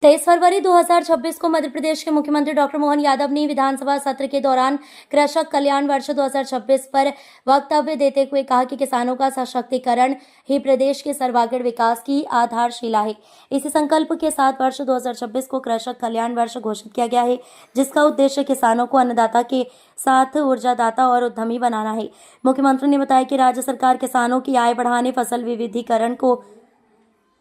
23 फरवरी 2026 को मध्य प्रदेश के मुख्यमंत्री डॉक्टर मोहन यादव ने विधानसभा सत्र के दौरान कृषक कल्याण वर्ष 2026 पर वक्तव्य देते हुए कहा कि किसानों का सशक्तिकरण ही प्रदेश के सर्वांगीण विकास की आधारशिला है। इसी संकल्प के साथ वर्ष 2026 को कृषक कल्याण वर्ष घोषित किया गया है, जिसका उद्देश्य किसानों को अन्नदाता के साथ ऊर्जादाता और उद्यमी बनाना है। मुख्यमंत्री ने बताया कि राज्य सरकार किसानों की आय बढ़ाने, फसल विविधीकरण को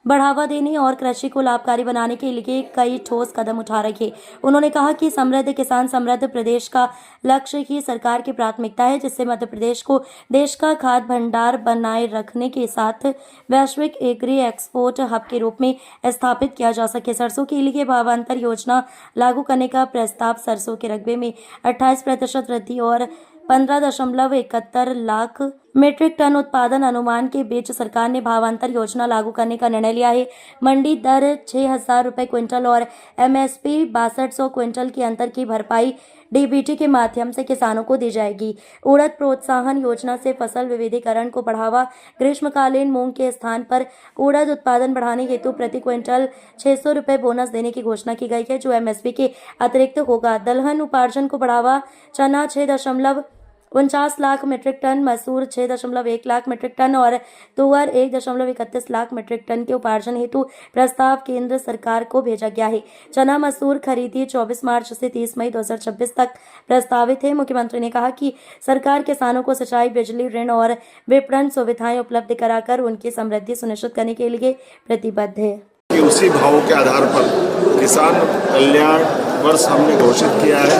बढ़ावा देने और कृषि को लाभकारी बनाने के लिए कई ठोस कदम उठा रखे। उन्होंने कहा कि समृद्ध किसान समृद्ध प्रदेश का लक्ष्य ही सरकार की प्राथमिकता है, जिससे मध्य प्रदेश को देश का खाद्य भंडार बनाए रखने के साथ वैश्विक एग्री एक्सपोर्ट हब के रूप में स्थापित किया जा सके। सरसों के लिए भावांतर योजना लागू करने का प्रस्ताव, सरसों के रकबे में 28% वृद्धि और 15.71 लाख मीट्रिक टन उत्पादन अनुमान के बीच सरकार ने भावांतर योजना लागू करने का निर्णय लिया है। मंडी दर 6,000 रुपये क्विंटल और MSP 6200 क्विंटल की अंतर की भरपाई DBT के माध्यम से किसानों को दी जाएगी। उड़द प्रोत्साहन योजना से फसल विविधीकरण को बढ़ावा, ग्रीष्मकालीन मूंग के स्थान पर उड़द उत्पादन बढ़ाने हेतु प्रति क्विंटल 600 रुपये बोनस देने की घोषणा की गई है, जो MSP के अतिरिक्त होगा। दलहन उपार्जन को बढ़ावा, चना 6.49 लाख मीट्रिक टन, मसूर 6.1 लाख मीट्रिक टन और तुअर 1.31 लाख मीट्रिक टन के उपार्जन हेतु प्रस्ताव केंद्र सरकार को भेजा गया है। चना मसूर खरीदी 24 मार्च से 30 मई 2026 तक प्रस्तावित है। मुख्यमंत्री ने कहा कि सरकार किसानों को सिंचाई, बिजली, ऋण और विपणन सुविधाएं उपलब्ध कराकर उनकी समृद्धि सुनिश्चित करने के लिए प्रतिबद्ध है। उसी भाव के आधार पर किसान कल्याण वर्ष हमने घोषित किया है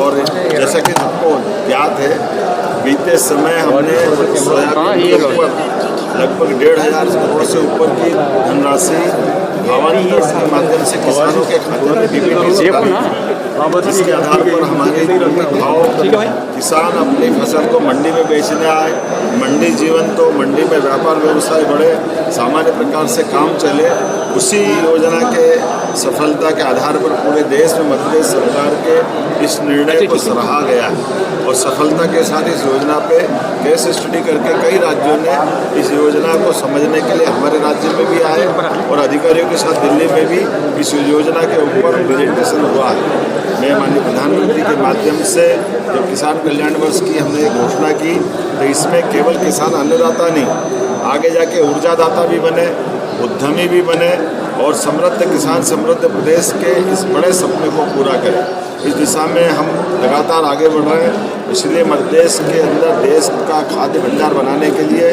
और जैसा कि सबको याद है, बीते समय हमने सोयाबीन के ऊपर लगभग 1,500 करोड़ से ऊपर की धनराशि भावांतर के माध्यम से किसानों के खाते में DBT से जिसके आधार पर हमारे भाव किसान अपनी फसल को मंडी में बेचने आए, मंडी जीवन तो मंडी में व्यापार व्यवसाय बढ़े, सामान्य प्रकार से काम चले। उसी योजना के सफलता के आधार पर पूरे देश में मध्य प्रदेश सरकार के इस निर्णय को सराहा गया है और सफलता के साथ इस योजना पे केस स्टडी करके कई राज्यों ने इस योजना को समझने के लिए हमारे राज्य में भी आए और अधिकारियों के साथ दिल्ली में भी इस योजना के ऊपर प्रेजेंटेशन हुआ है। मैं माननीय प्रधानमंत्री के माध्यम से जब किसान कल्याण वर्ष की हमने घोषणा की तो इसमें केवल किसान अन्नदाता नहीं, आगे जाके ऊर्जादाता भी बने, उद्यमी भी बने और समृद्ध किसान समृद्ध प्रदेश के इस बड़े सपने को पूरा करें। इस दिशा में हम लगातार आगे बढ़ रहे हैं। इसलिए मध्य प्रदेश के अंदर देश का खाद्य भंडार बनाने के लिए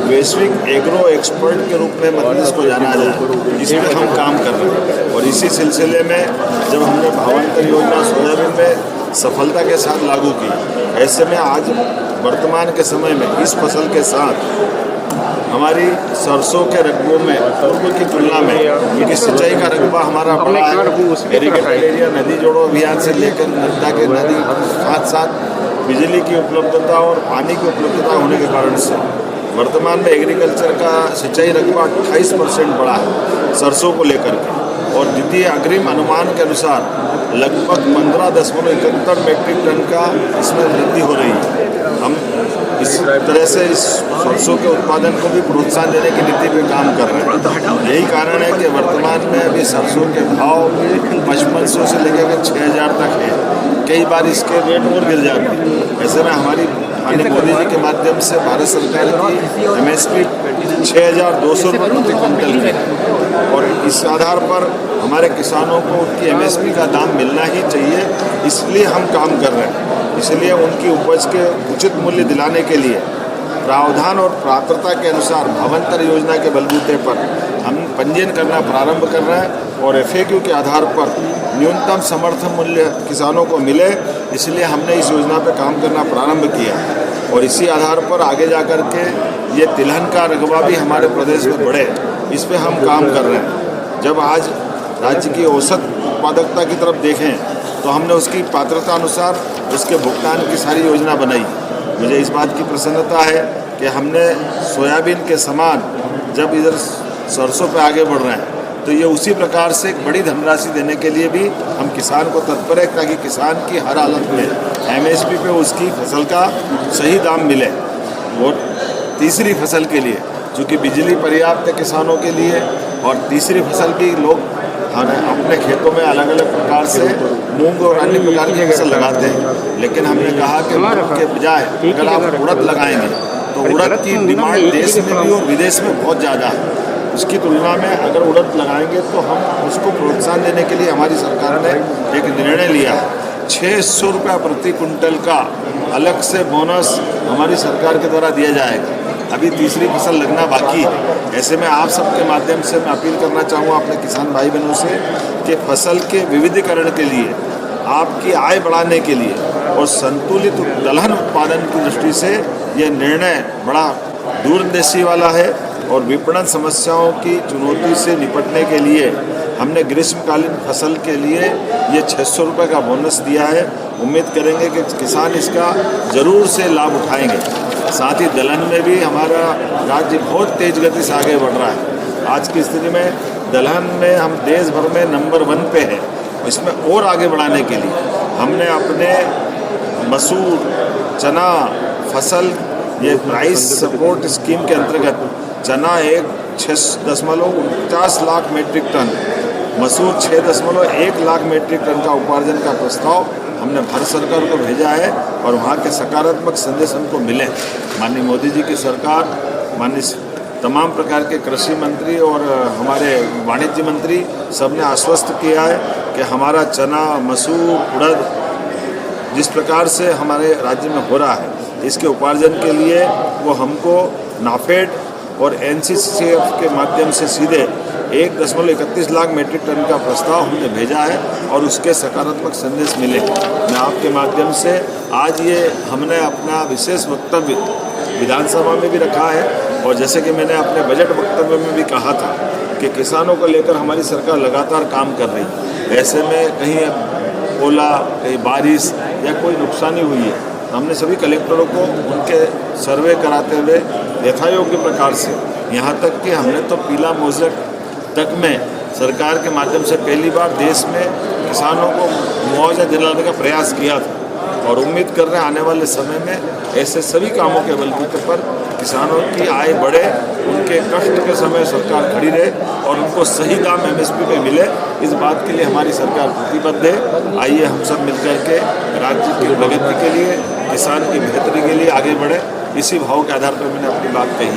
वैश्विक एग्रो एक्सपर्ट के रूप में मध्य प्रदेश को जाना जाए, इसमें हम काम कर रहे हैं। और इसी सिलसिले में जब हमने भावांतर योजना सोयाबीन में सफलता के साथ लागू की, ऐसे में आज वर्तमान के समय में इस फसल के साथ हमारी सरसों के रकबों में पूर्व की तुलना में, क्योंकि सिंचाई का रकबा हमारा बड़ा है, इरिगेटेड एरिया नदी जोड़ो अभियान से लेकर नर्मदा के नदी साथ साथ बिजली की उपलब्धता और पानी की उपलब्धता होने के कारण से वर्तमान में एग्रीकल्चर का सिंचाई रकबा 28% बढ़ा है सरसों को लेकर के, और द्वितीय अग्रिम अनुमान के अनुसार लगभग 15.71 मीट्रिक टन का इसमें वृद्धि हो रही है। हम इस तरह से इस सरसों के उत्पादन को भी प्रोत्साहन देने की नीति पे काम कर रहे हैं। यही कारण है कि वर्तमान में अभी सरसों के भाव 5500 से लेकर 6,000 तक है, कई बार इसके रेट और गिर जाते हैं। ऐसे में हमारी माननीय मोदी जी के माध्यम से भारत सरकार की MSP 6,200 रुपये प्रति क्विंटल की, और इस आधार पर हमारे किसानों को उनकी MSP का दाम मिलना ही चाहिए, इसलिए हम काम कर रहे हैं। इसलिए उनकी उपज के उचित मूल्य दिलाने के लिए प्रावधान और पात्रता के अनुसार भावांतर योजना के बलबूते पर हम पंजीयन करना प्रारंभ कर रहे हैं और FAQ के आधार पर न्यूनतम समर्थन मूल्य किसानों को मिले, इसलिए हमने इस योजना पर काम करना प्रारंभ किया और इसी आधार पर आगे जा कर के ये तिलहन का रकबा भी हमारे प्रदेश में बढ़े, इस पर हम काम कर रहे हैं। जब आज राज्य की औसत उत्पादकता की तरफ देखें तो हमने उसकी पात्रता अनुसार उसके भुगतान की सारी योजना बनाई। मुझे इस बात की प्रसन्नता है कि हमने सोयाबीन के समान जब इधर सरसों पे आगे बढ़ रहे हैं तो ये उसी प्रकार से एक बड़ी धनराशि देने के लिए भी हम किसान को तत्पर है, ताकि किसान की हर हालत में MSP पे उसकी फसल का सही दाम मिले। और तीसरी फसल के लिए, चूँकि बिजली पर्याप्त है किसानों के लिए, और तीसरी फसल भी लोग हम अपने खेतों में अलग अलग प्रकार से मूंग और अन्य प्रकार की फसल लगाते हैं, लेकिन हमने कहा कि मूंग के बजाय अगर आप उड़द लगाएंगे तो उड़द की डिमांड देश में भी और विदेश में बहुत ज़्यादा है। उसकी तुलना में अगर उड़द लगाएंगे तो हम उसको प्रोत्साहन देने के लिए हमारी सरकार ने एक निर्णय लिया है। 600 रुपये प्रति कुंटल का अलग से बोनस हमारी सरकार के द्वारा दिया जाएगा। अभी तीसरी फसल लगना बाकी है। ऐसे में आप सबके माध्यम से मैं अपील करना चाहूँगा अपने किसान भाई बहनों से कि फसल के विविधीकरण के लिए, आपकी आय बढ़ाने के लिए और संतुलित दलहन उत्पादन की दृष्टि से ये निर्णय बड़ा दूरंदेशी वाला है और विपणन समस्याओं की चुनौती से निपटने के लिए हमने ग्रीष्मकालीन फसल के लिए ये 600 रुपये का बोनस दिया है। उम्मीद करेंगे कि किसान इसका ज़रूर से लाभ उठाएंगे। साथ ही दलहन में भी हमारा राज्य बहुत तेज़ गति से आगे बढ़ रहा है। आज की स्थिति में दलहन में हम देश भर में नंबर 1 पे हैं। इसमें और आगे बढ़ाने के लिए हमने अपने मसूर, चना फसल ये प्राइस सपोर्ट स्कीम के अंतर्गत चना 6.49 लाख मीट्रिक टन, मसूर 6.1 लाख मीट्रिक टन का उपार्जन का प्रस्ताव हमने भारत सरकार को भेजा है और वहाँ के सकारात्मक संदेश हमको मिले। माननीय मोदी जी की सरकार, माननीय तमाम प्रकार के कृषि मंत्री और हमारे वाणिज्य मंत्री सब ने आश्वस्त किया है कि हमारा चना, मसूर, उड़द जिस प्रकार से हमारे राज्य में हो रहा है, इसके उपार्जन के लिए वो हमको नाफेड और NCCF के माध्यम से सीधे 1.31 लाख मीट्रिक टन का प्रस्ताव हमने भेजा है और उसके सकारात्मक संदेश मिले। मैं आपके माध्यम से आज ये हमने अपना विशेष वक्तव्य विधानसभा में भी रखा है और जैसे कि मैंने अपने बजट वक्तव्य में भी कहा था कि किसानों को लेकर हमारी सरकार लगातार काम कर रही है। ऐसे में कहीं ओला, कहीं बारिश या कोई नुकसानी हुई है तो हमने सभी कलेक्टरों को उनके सर्वे कराते हुए यथायोग्य प्रकार से, यहाँ तक कि हमने तो पीला मोज़ेक तक में सरकार के माध्यम से पहली बार देश में किसानों को मुआवजा दिलाने का प्रयास किया था और उम्मीद कर रहे हैं आने वाले समय में ऐसे सभी कामों के बलबूते पर किसानों की आय बढ़े, उनके कष्ट के समय सरकार खड़ी रहे और उनको सही दाम MSP पे मिले। इस बात के लिए हमारी सरकार प्रतिबद्ध है। आइए हम सब मिलकर के राज्य की प्रगति के लिए, किसान की बेहतरी के लिए आगे बढ़े। इसी भाव के आधार पर मैंने अपनी बात कही।